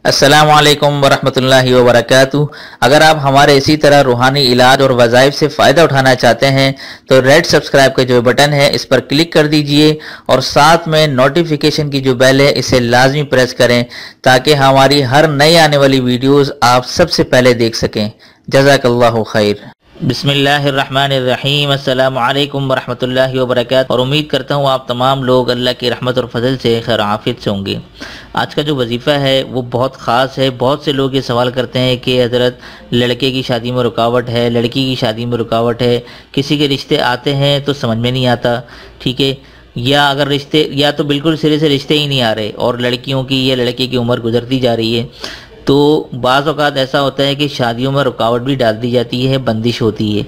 السلام علیکم ورحمۃ اللہ وبرکاتہ۔ اگر آپ ہمارے اسی طرح روحانی علاج اور وظائف سے فائدہ اٹھانا چاہتے ہیں تو ریڈ سبسکرائب کا جو بٹن ہے اس پر کلک کر دیجئے اور ساتھ میں نوٹیفیکیشن کی جو بیل ہے اسے لازمی پریس کریں تاکہ ہماری ہر نئی آنے والی ویڈیوز آپ سب سے پہلے دیکھ سکیں۔ جزاک اللہ خیر۔ بسم اللہ الرحمن الرحیم۔ السلام علیکم ورحمۃ اللہ وبرکاتہ، اور امید کرتا ہوں آپ تمام لوگ اللہ کی رحمت اور فضل سے خیر عافیت سے ہوں گے۔ آج کا جو وظیفہ ہے وہ بہت خاص ہے۔ بہت سے لوگ یہ سوال کرتے ہیں کہ حضرت لڑکے کی شادی میں رکاوٹ ہے، لڑکی کی شادی میں رکاوٹ ہے، کسی کے رشتے آتے ہیں تو سمجھ میں نہیں آتا، ٹھیک ہے، یا اگر رشتے یا تو بالکل سرے سے رشتے ہی نہیں آ رہے اور لڑکیوں کی یا لڑکے کی عمر گزرتی جا رہی ہے، تو بعض اوقات ایسا ہوتا ہے کہ شادیوں میں رکاوٹ بھی ڈال دی جاتی ہے، بندش ہوتی ہے۔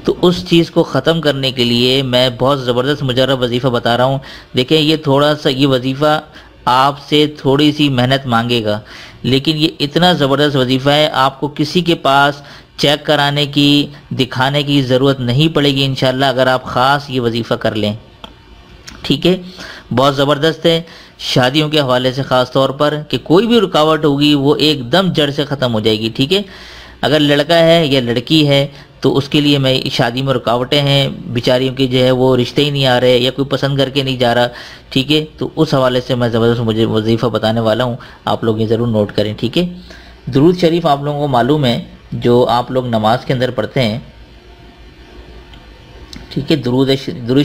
تو اس چیز کو ختم کرنے کے لیے میں بہت زبردست مجرب وظیفہ بتا رہا ہوں۔ دیکھیں یہ تھوڑا سا یہ وظیفہ آپ سے تھوڑی سی محنت مانگے گا، لیکن یہ اتنا زبردست وظیفہ ہے آپ کو کسی کے پاس چیک کرانے کی، دکھانے کی ضرورت نہیں پڑے گی انشاءاللہ، اگر آپ خاص یہ وظیفہ کر لیں، ٹھیک ہے۔ بہت زبردست ہے شادیوں کے حوالے سے، خاص طور پر کہ کوئی بھی رکاوٹ ہوگی وہ ایک دم جڑ سے ختم ہو جائے گی، ٹھیک ہے۔ اگر لڑکا ہے یا لڑکی ہے تو اس کے لیے میں شادی میں رکاوٹیں ہیں، بیچاریوں کی جو ہے وہ رشتے ہی نہیں آ رہے یا کوئی پسند کر کے نہیں جا رہا، ٹھیک ہے، تو اس حوالے سے میں زبردست مجھے وظیفہ بتانے والا ہوں، آپ لوگ یہ ضرور نوٹ کریں، ٹھیک ہے۔ درود شریف آپ لوگوں کو معلوم ہے جو آپ لوگ نماز کے اندر پڑھتے ہیں، ٹھیک ہے، درود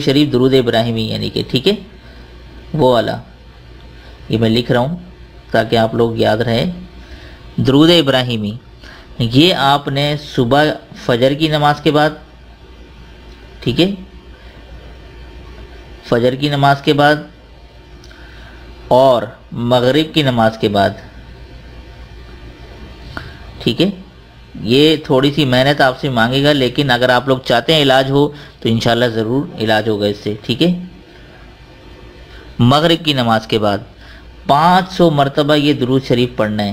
شریف، درود ابراہیمی، یعنی کہ ٹھیک ہے وہ والا، یہ میں لکھ رہا ہوں تاکہ آپ لوگ یاد رہے۔ درود ابراہیمی یہ آپ نے صبح فجر کی نماز کے بعد، ٹھیک ہے، فجر کی نماز کے بعد اور مغرب کی نماز کے بعد، ٹھیک ہے۔ یہ تھوڑی سی محنت آپ سے مانگے گا، لیکن اگر آپ لوگ چاہتے ہیں علاج ہو تو انشاءاللہ ضرور علاج ہوگا اس سے، ٹھیک ہے۔ مغرب کی نماز کے بعد 500 مرتبہ یہ درود شریف پڑھنا ہے،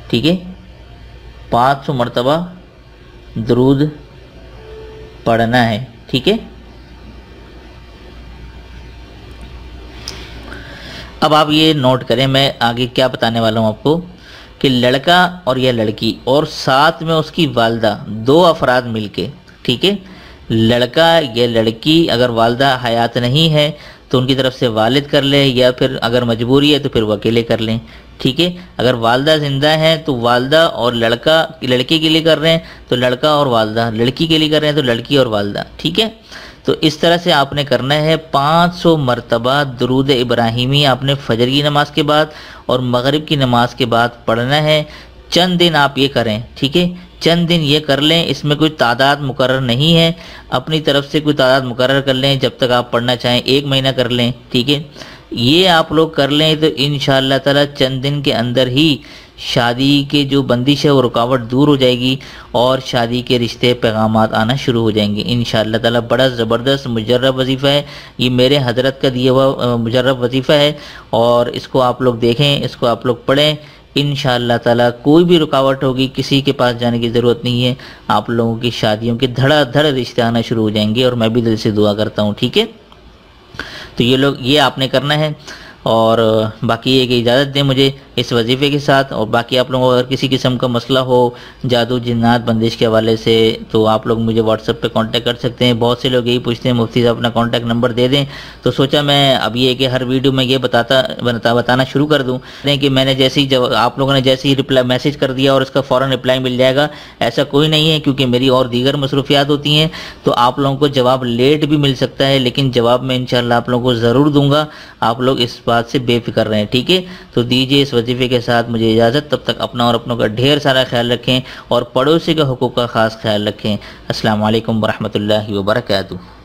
ٹھیک ہے، 500 مرتبہ درود پڑھنا ہے، ٹھیک ہے۔ اب آپ یہ نوٹ کریں میں آگے کیا بتانے والا ہوں آپ کو، کہ لڑکا اور یا لڑکی اور ساتھ میں اس کی والدہ، دو افراد مل کے، ٹھیک ہے، لڑکا یا لڑکی اگر والدہ حیات نہیں ہے تو ان کی طرف سے والد کر لیں، یا پھر اگر مجبوری ہے تو پھر وہ اکیلے کر لیں، ٹھیک ہے۔ اگر والدہ زندہ ہیں تو والدہ اور لڑکا، لڑکے کے لیے کر رہے ہیں تو لڑکا اور والدہ، لڑکی کے لیے کر رہے ہیں تو لڑکی اور والدہ، ٹھیک ہے۔ تو اس طرح سے آپ نے کرنا ہے 500 مرتبہ درود ابراہیمی آپ نے فجر کی نماز کے بعد اور مغرب کی نماز کے بعد پڑھنا ہے۔ چند دن آپ یہ کریں، ٹھیک ہے، چند دن یہ کر لیں، اس میں کوئی تعداد مقرر نہیں ہے، اپنی طرف سے کوئی تعداد مقرر کر لیں جب تک آپ پڑھنا چاہیں، 1 مہینہ کر لیں، ٹھیک ہے۔ یہ آپ لوگ کر لیں تو انشاءاللہ تعالی چند دن کے اندر ہی شادی کے جو بندش ہے وہ رکاوٹ دور ہو جائے گی اور شادی کے رشتے پیغامات آنا شروع ہو جائیں گے انشاءاللہ تعالی۔ بڑا زبردست مجرب وظیفہ ہے یہ، میرے حضرت کا دیا ہوا مجرب وظیفہ ہے، اور اس کو آپ لوگ دیکھیں، اس کو آپ لوگ پڑھیں، انشاءاللہ تعالی کوئی بھی رکاوٹ ہوگی کسی کے پاس جانے کی ضرورت نہیں ہے، آپ لوگوں کی شادیوں کے دھڑا دھڑ رشتے آنا شروع ہو جائیں گے، اور میں بھی دل سے دعا کرتا ہوں، ٹھیک ہے۔ تو یہ آپ نے کرنا ہے، اور باقی یہ کہ اجازت دیں مجھے اس وظیفے کے ساتھ، اور باقی آپ لوگوں کو اگر کسی قسم کا مسئلہ ہو جادو جنات بندش کے حوالے سے تو آپ لوگ مجھے واٹس ایپ پہ کانٹیکٹ کر سکتے ہیں۔ بہت سے لوگ یہی پوچھتے ہیں مفتی صاحب اپنا کانٹیکٹ نمبر دے دیں، تو سوچا میں اب یہ کہ ہر ویڈیو میں یہ بتانا شروع کر دوں کہ میں نے جیسے ہی آپ لوگوں نے جیسے ہی میسج کر دیا اور اس کا فوراً رپلائی مل جائے گا، ایسا کوئی نہیں ہے، کیونکہ میری اور دیگر مصروفیات ہوتی ہیں، تو آپ لوگوں کو جواب لیٹ بھی مل سکتا ہے، لیکن جواب میں انشاءاللہ آپ لوگوں کو ضرور دوں گا، آپ لوگ اس بات سے بے فکر رہیں، ٹھیک ہے۔ تو دیجئے اس وظیفے کے ساتھ مجھے اجازت، تب تک اپنا اور اپنوں کا ڈھیر سارا خیال رکھیں اور پڑوسی کے حقوق کا خاص خیال رکھیں۔ السلام علیکم ورحمۃ اللہ وبرکاتہ۔